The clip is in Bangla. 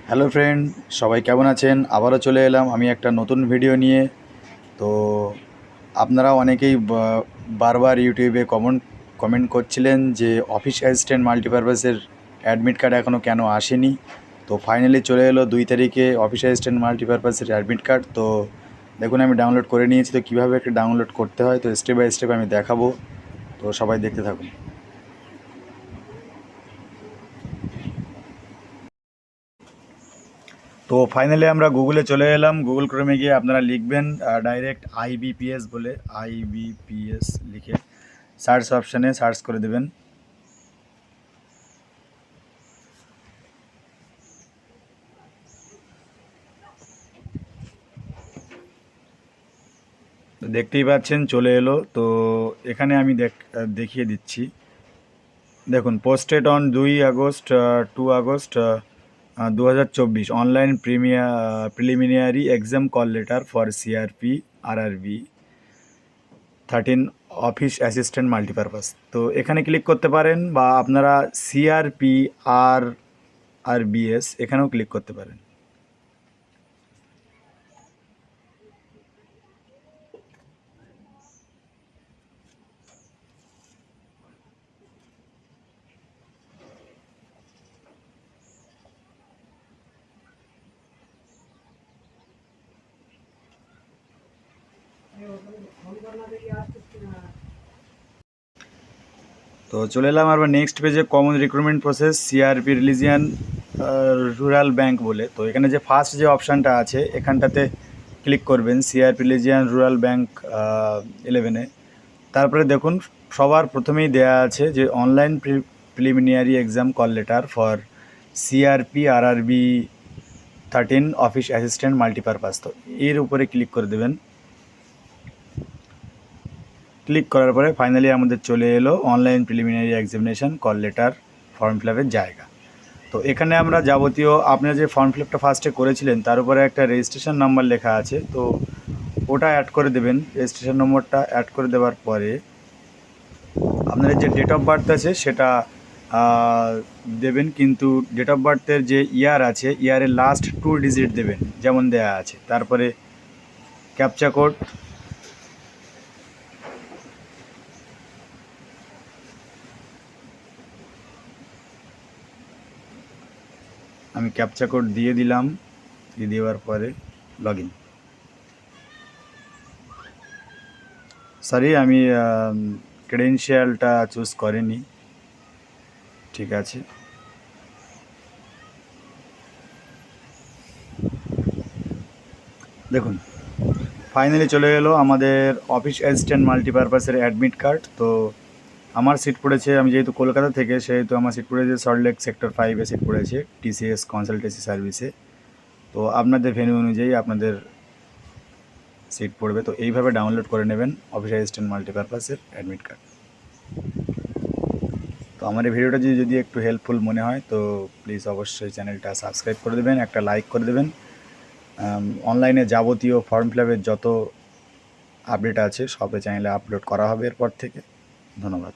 হ্যালো ফ্রেন্ড, সবাই কেমন আছেন? আবারও চলে এলাম আমি একটা নতুন ভিডিও নিয়ে। তো আপনারা অনেকেই বারবার ইউটিউবে কমেন্ট করছিলেন যে অফিস অ্যাসিস্ট্যান্ট মাল্টিপারপাসের অ্যাডমিট কার্ড এখনও কেন আসেনি। তো ফাইনালি চলে এলো 2 তারিখে অফিস অ্যাসিস্ট্যান্ট মাল্টিপারপাসের অ্যাডমিট কার্ড। তো দেখুন আমি ডাউনলোড করে নিয়েছি। তো কীভাবে একটা ডাউনলোড করতে হয় তো স্টেপ বাই স্টেপ আমি দেখাবো। তো সবাই দেখতে থাকুন। তো ফাইনালি আমরা গুগলে চলে এলাম। গুগল ক্রোমে গিয়ে আপনারা লিখবেন ডাইরেক্ট আইবিপিএস বলে, আইবিপিএস লিখে সার্চ অপশানে সার্চ করে দেবেন। তো দেখতেই পাচ্ছেন চলে এলো। তো এখানে আমি দেখিয়ে দিচ্ছি। দেখুন, posted on 2 August 2 August 2024 online preliminary exam call letter for CRP RRB 13 office assistant multipurpose. তো এখানে ক্লিক করতে পারেন, বা আপনারা সিআরপি আর বিএস এখানেও ক্লিক করতে পারেন। তো চলে এলাম আবার নেক্সট পেজে, common recruitment process CRP religion rural bank বলে। তো এখানে যে ফার্স্ট যে অপশানটা আছে এখানটাতে ক্লিক করবেন, সিআরপি রিলিজিয়ান রুরাল ব্যাংক 11-এ। তারপরে দেখুন সবার প্রথমেই দেয়া আছে যে online preliminary exam call letter for CRP RRB 13 office assistant multipurpose. তো এর উপরে ক্লিক করে দেবেন। ক্লিক করার পরে ফাইনালি আমাদের চলে এলো online preliminary examination call letter form fill আপের জায়গা। তো এখানে আমরা যাবতীয় আপনারা যে ফর্ম ফিল আপটা ফার্স্টে করেছিলেন তার উপরে একটা রেজিস্ট্রেশন নাম্বার লেখা আছে, তো ওটা অ্যাড করে দেবেন। রেজিস্ট্রেশন নম্বরটা অ্যাড করে দেওয়ার পরে আপনাদের যে ডেট অফ বার্থ আছে সেটা দেবেন, কিন্তু ডেট অফ বার্থের যে ইয়ার আছে ইয়ারের লাস্ট 2 ডিজিট দেবেন যেমন দেয়া আছে। তারপরে ক্যাপচা কোড, আমি ক্যাপচা কোড দিয়ে দিলাম। দিয়ে দেওয়ার পরে লগ ইন। সরি, আমি ক্রেডেনশিয়ালটা চুজ করিনি। ঠিক আছে, দেখুন ফাইনালি চলে এলো আমাদের অফিস অ্যাসিস্ট্যান্ট মাল্টিপারপাসের অ্যাডমিট কার্ড। তো আমার সিট পড়েছে, আমি যেহেতু কলকাতা থেকে সেহেতু আমার সিট পড়েছে সল্টলেক সেক্টর 5-এ সিট পড়েছে টিসিএস কনসালটেন্সি সার্ভিসে। তো আপনাদের ভেন্যু অনুযায়ী আপনাদের সিট পড়বে। তো এইভাবে ডাউনলোড করে নেবেন অফিস অ্যাসিস্ট্যান্ট মাল্টিপারপাসের অ্যাডমিট কার্ড। তো আমার এই ভিডিওটা যদি একটু হেল্পফুল মনে হয় তো প্লিজ অবশ্যই চ্যানেলটা সাবস্ক্রাইব করে দেবেন, একটা লাইক করে দেবেন। অনলাইনে যাবতীয় ফর্ম ফিল আপের যত আপডেট আছে সব চ্যানেলে আপলোড করা হবে এরপর থেকে। ধন্যবাদ।